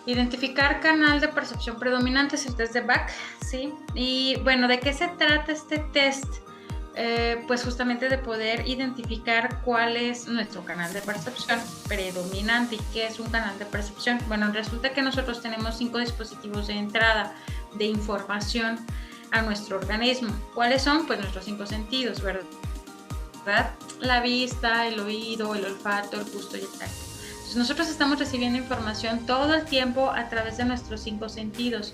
Identificar canal de percepción predominante es el test de Bach, ¿sí? Y bueno, ¿de qué se trata este test? Pues justamente de poder identificar cuál es nuestro canal de percepción predominante. ¿Y qué es un canal de percepción? Bueno, resulta que nosotros tenemos 5 dispositivos de entrada de información a nuestro organismo. ¿Cuáles son? Pues nuestros 5 sentidos, ¿verdad? La vista, el oído, el olfato, el gusto y el tacto. Entonces, nosotros estamos recibiendo información todo el tiempo a través de nuestros 5 sentidos.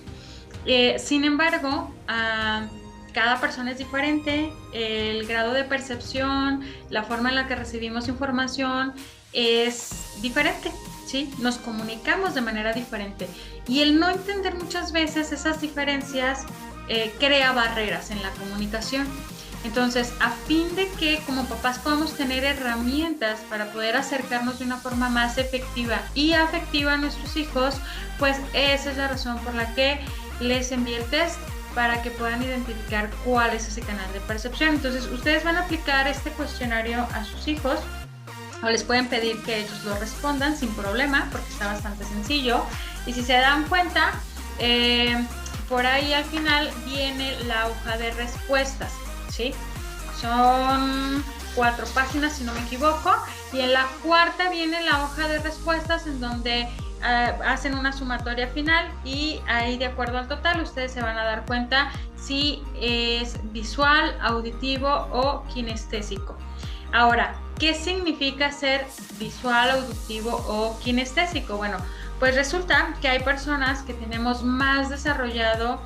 Sin embargo, cada persona es diferente, el grado de percepción, la forma en la que recibimos información es diferente, ¿sí? Nos comunicamos de manera diferente y el no entender muchas veces esas diferencias crea barreras en la comunicación. Entonces, a fin de que como papás podamos tener herramientas para poder acercarnos de una forma más efectiva y afectiva a nuestros hijos, pues esa es la razón por la que les envié el test para que puedan identificar cuál es ese canal de percepción. Entonces, ustedes van a aplicar este cuestionario a sus hijos o les pueden pedir que ellos lo respondan sin problema porque está bastante sencillo. Y si se dan cuenta, por ahí al final viene la hoja de respuestas, ¿sí? Son 4 páginas si no me equivoco y en la cuarta viene la hoja de respuestas en donde hacen una sumatoria final y ahí de acuerdo al total ustedes se van a dar cuenta si es visual, auditivo o kinestésico. Ahora, ¿qué significa ser visual, auditivo o kinestésico? Bueno, pues resulta que hay personas que tenemos más desarrollada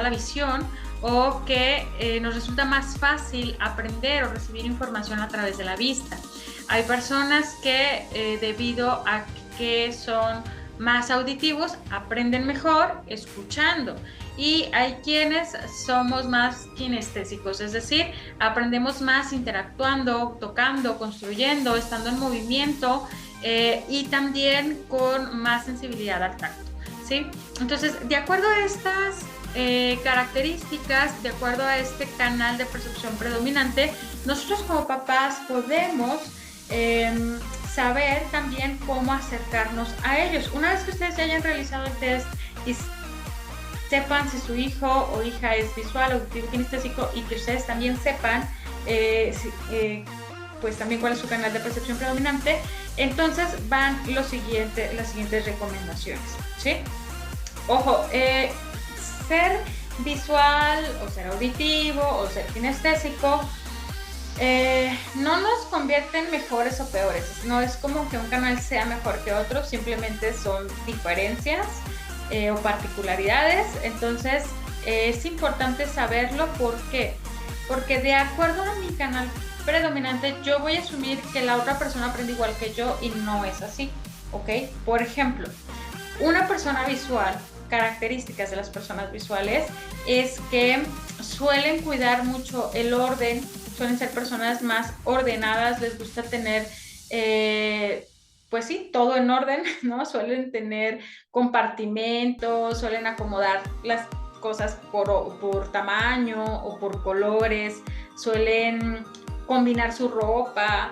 la visión o que nos resulta más fácil aprender o recibir información a través de la vista. Hay personas que debido a que son más auditivos aprenden mejor escuchando y hay quienes somos más kinestésicos, es decir, aprendemos más interactuando, tocando, construyendo, estando en movimiento y también con más sensibilidad al tacto, ¿sí? Entonces, de acuerdo a estas características, de acuerdo a este canal de percepción predominante, nosotros como papás podemos saber también cómo acercarnos a ellos. Una vez que ustedes ya hayan realizado el test y sepan si su hijo o hija es visual, auditivo, kinestésico y que ustedes también sepan pues también cuál es su canal de percepción predominante, entonces van las siguientes recomendaciones, ¿sí? Ojo, ser visual o ser auditivo o ser kinestésico no nos convierte en mejores o peores. No es como que un canal sea mejor que otro, simplemente son diferencias o particularidades. Entonces es importante saberlo. ¿Por qué? Porque de acuerdo a mi canal predominante yo voy a asumir que la otra persona aprende igual que yo y no es así, ¿ok? Por ejemplo, una persona visual, características de las personas visuales es que suelen cuidar mucho el orden, suelen ser personas más ordenadas, les gusta tener, pues sí, todo en orden, ¿no? Suelen tener compartimentos, suelen acomodar las cosas por tamaño o por colores, suelen combinar su ropa,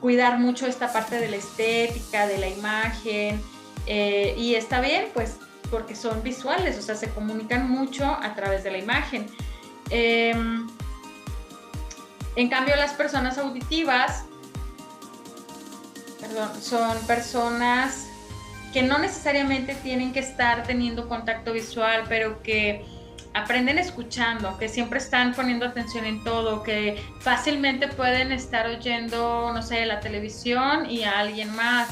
cuidar mucho esta parte de la estética, de la imagen, y está bien, pues, porque son visuales, o sea, se comunican mucho a través de la imagen. En cambio, las personas auditivas, son personas que no necesariamente tienen que estar teniendo contacto visual, pero que aprenden escuchando, que siempre están poniendo atención en todo, que fácilmente pueden estar oyendo, no sé, la televisión y a alguien más.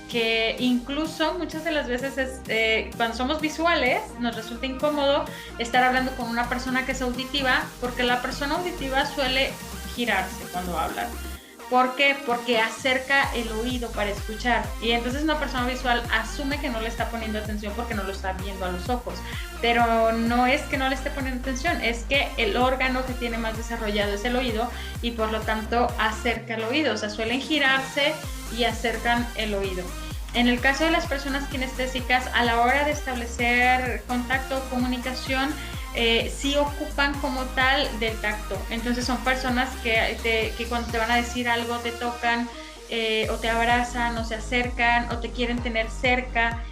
Que incluso muchas de las veces cuando somos visuales nos resulta incómodo estar hablando con una persona que es auditiva porque la persona auditiva suele girarse cuando habla. ¿Por qué? Porque acerca el oído para escuchar y entonces una persona visual asume que no le está poniendo atención porque no lo está viendo a los ojos, pero no es que no le esté poniendo atención, es que el órgano que tiene más desarrollado es el oído y por lo tanto acerca el oído, o sea, suelen girarse y acercan el oído. En el caso de las personas kinestésicas, a la hora de establecer contacto o comunicación, sí ocupan como tal del tacto. Entonces son personas que cuando te van a decir algo te tocan, o te abrazan o se acercan o te quieren tener cerca.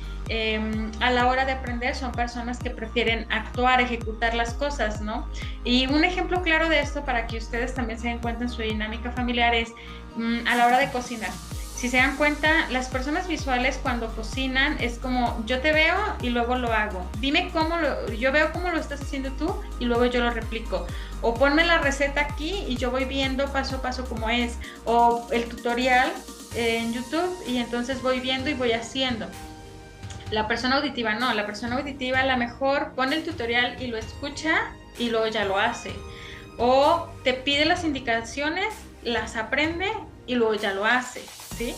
A la hora de aprender son personas que prefieren actuar, ejecutar las cosas, ¿no? Y un ejemplo claro de esto para que ustedes también se den cuenta en su dinámica familiar es a la hora de cocinar. Si se dan cuenta, las personas visuales cuando cocinan es como yo te veo y luego lo hago. Dime yo veo cómo lo estás haciendo tú y luego yo lo replico. O ponme la receta aquí y yo voy viendo paso a paso cómo es. O el tutorial en YouTube y entonces voy viendo y voy haciendo. La persona auditiva no, la persona auditiva a lo mejor pone el tutorial y lo escucha y luego ya lo hace. O te pide las indicaciones, las aprende y luego ya lo hace, ¿sí?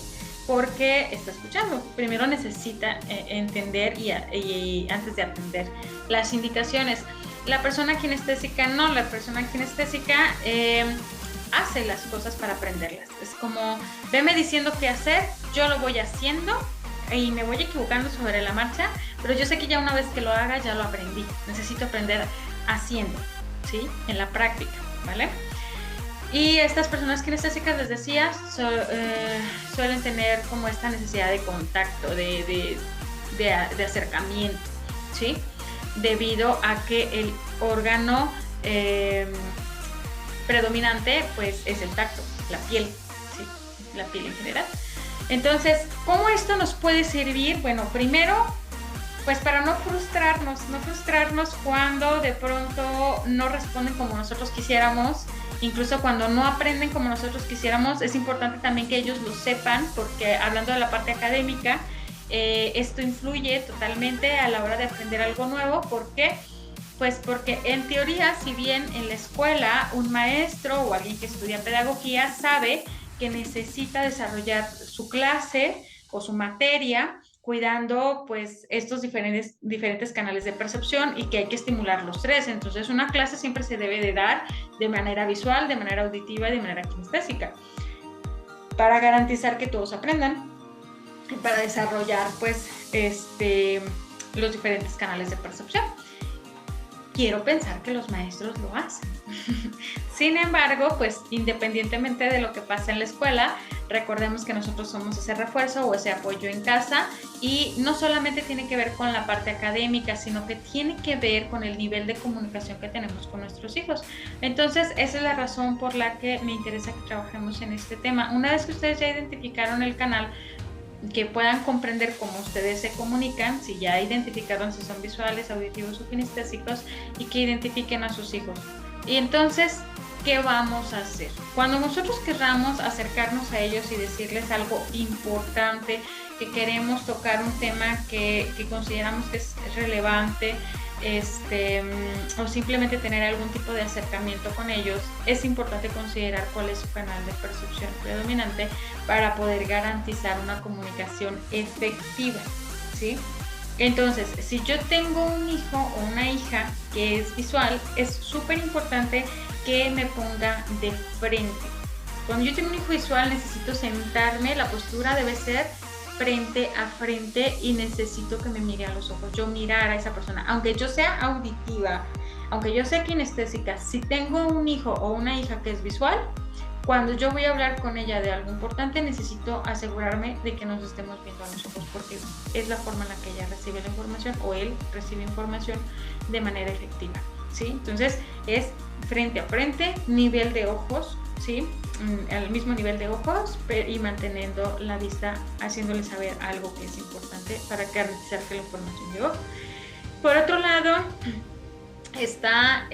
Porque está escuchando. Primero necesita entender y antes de atender las indicaciones. La persona kinestésica no, la persona kinestésica hace las cosas para aprenderlas. Es como, veme diciendo qué hacer, yo lo voy haciendo y me voy equivocando sobre la marcha, pero yo sé que ya una vez que lo haga ya lo aprendí. Necesito aprender haciendo, ¿sí? En la práctica, ¿vale? Y estas personas kinestésicas, les decía, suelen tener como esta necesidad de contacto, de acercamiento, ¿sí? Debido a que el órgano predominante pues es el tacto, la piel, ¿sí? La piel en general. Entonces, ¿cómo esto nos puede servir? Bueno, primero, pues para no frustrarnos cuando de pronto no responden como nosotros quisiéramos, incluso cuando no aprenden como nosotros quisiéramos. Es importante también que ellos lo sepan, porque hablando de la parte académica, esto influye totalmente a la hora de aprender algo nuevo. ¿Por qué? Pues porque en teoría, si bien en la escuela un maestro o alguien que estudia pedagogía sabe que necesita desarrollar su clase o su materia cuidando pues estos diferentes canales de percepción y que hay que estimular los tres. Entonces una clase siempre se debe de dar de manera visual, de manera auditiva y de manera kinestésica para garantizar que todos aprendan y para desarrollar pues los diferentes canales de percepción. Quiero pensar que los maestros lo hacen. Sin embargo, pues independientemente de lo que pasa en la escuela, recordemos que nosotros somos ese refuerzo o ese apoyo en casa, y no solamente tiene que ver con la parte académica, sino que tiene que ver con el nivel de comunicación que tenemos con nuestros hijos. Entonces, esa es la razón por la que me interesa que trabajemos en este tema. Una vez que ustedes ya identificaron el canal, que puedan comprender cómo ustedes se comunican, si ya identificaron si son visuales, auditivos o kinestésicos, y que identifiquen a sus hijos. Y entonces, ¿qué vamos a hacer? Cuando nosotros querramos acercarnos a ellos y decirles algo importante, que queremos tocar un tema que consideramos que es relevante, o simplemente tener algún tipo de acercamiento con ellos, es importante considerar cuál es su canal de percepción predominante para poder garantizar una comunicación efectiva, ¿sí? Entonces, si yo tengo un hijo o una hija que es visual, es súper importante que me ponga de frente. Cuando yo tengo un hijo visual, necesito sentarme, la postura debe ser frente a frente y necesito que me mire a los ojos, yo mirar a esa persona, aunque yo sea auditiva, aunque yo sea kinestésica. Si tengo un hijo o una hija que es visual, cuando yo voy a hablar con ella de algo importante, necesito asegurarme de que nos estemos viendo a los ojos, porque es la forma en la que ella recibe la información o él recibe información de manera efectiva, ¿sí? Entonces es frente a frente, nivel de ojos, ¿sí? Al mismo nivel de ojos, y manteniendo la vista, haciéndole saber algo que es importante para garantizar que la información llegó. Por otro lado está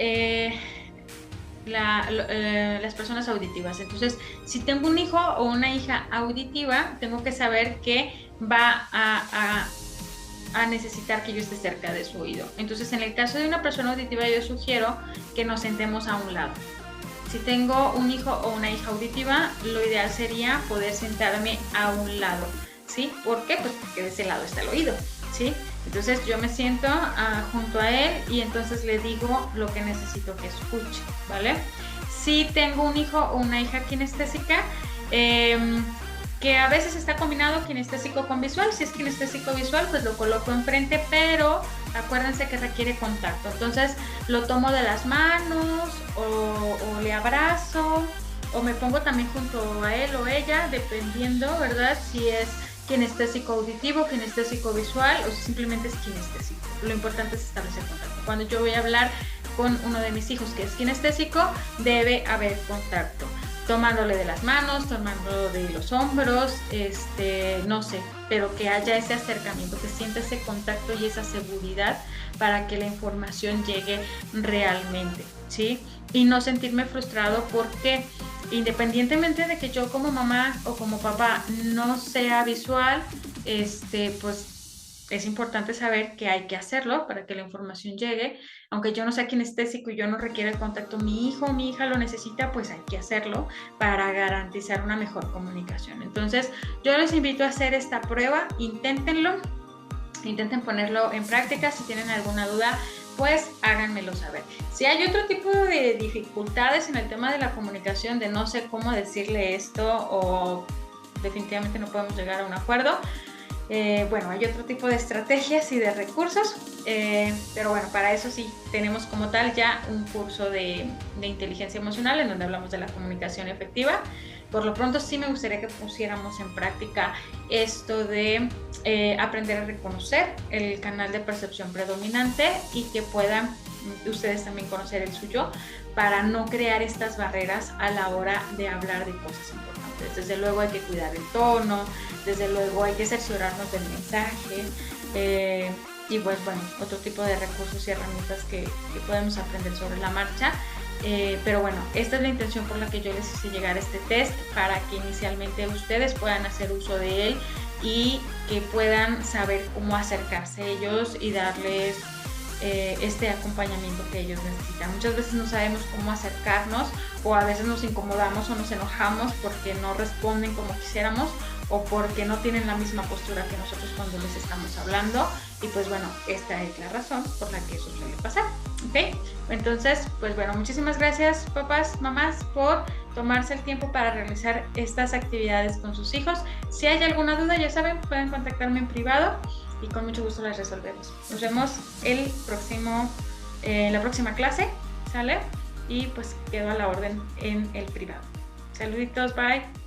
las personas auditivas. Entonces, si tengo un hijo o una hija auditiva, tengo que saber que va a necesitar que yo esté cerca de su oído. Entonces, en el caso de una persona auditiva, yo sugiero que nos sentemos a un lado. Si tengo un hijo o una hija auditiva, lo ideal sería poder sentarme a un lado, ¿sí? ¿Por qué? Pues porque de ese lado está el oído, ¿sí? Entonces yo me siento junto a él y entonces le digo lo que necesito que escuche, ¿vale? Si tengo un hijo o una hija kinestésica, que a veces está combinado kinestésico con visual. Si es kinestésico visual, pues lo coloco enfrente, pero acuérdense que requiere contacto. Entonces lo tomo de las manos o le abrazo o me pongo también junto a él o ella, dependiendo, ¿verdad? Si es kinestésico auditivo, kinestésico visual o si simplemente es kinestésico. Lo importante es establecer contacto. Cuando yo voy a hablar con uno de mis hijos que es kinestésico, debe haber contacto. Tomándole de las manos, tomándolo de los hombros, no sé, pero que haya ese acercamiento, que sienta ese contacto y esa seguridad para que la información llegue realmente, ¿sí? Y no sentirme frustrado porque independientemente de que yo como mamá o como papá no sea visual, pues es importante saber que hay que hacerlo para que la información llegue. Aunque yo no sea kinestésico y yo no requiera el contacto, mi hijo o mi hija lo necesita, pues hay que hacerlo para garantizar una mejor comunicación. Entonces, yo les invito a hacer esta prueba, inténtenlo, intenten ponerlo en práctica. Si tienen alguna duda, pues háganmelo saber. Si hay otro tipo de dificultades en el tema de la comunicación, de no sé cómo decirle esto o definitivamente no podemos llegar a un acuerdo, bueno, hay otro tipo de estrategias y de recursos, pero bueno, para eso sí tenemos como tal ya un curso de inteligencia emocional en donde hablamos de la comunicación efectiva. Por lo pronto sí me gustaría que pusiéramos en práctica esto de aprender a reconocer el canal de percepción predominante y que puedan ustedes también conocer el suyo para no crear estas barreras a la hora de hablar de cosas importantes. Desde luego hay que cuidar el tono, desde luego hay que cerciorarnos del mensaje y pues bueno, otro tipo de recursos y herramientas que podemos aprender sobre la marcha. Pero bueno, esta es la intención por la que yo les hice llegar a este test, para que inicialmente ustedes puedan hacer uso de él y que puedan saber cómo acercarse a ellos y darles este acompañamiento que ellos necesitan. Muchas veces no sabemos cómo acercarnos o a veces nos incomodamos o nos enojamos porque no responden como quisiéramos o porque no tienen la misma postura que nosotros cuando les estamos hablando, y pues bueno, esta es la razón por la que eso suele pasar, ¿ok? Entonces, pues bueno, muchísimas gracias papás, mamás, por tomarse el tiempo para realizar estas actividades con sus hijos. Si hay alguna duda, ya saben, pueden contactarme en privado y con mucho gusto las resolvemos. Nos vemos la próxima clase, ¿sale? Y pues quedo a la orden en el privado. Saluditos, bye.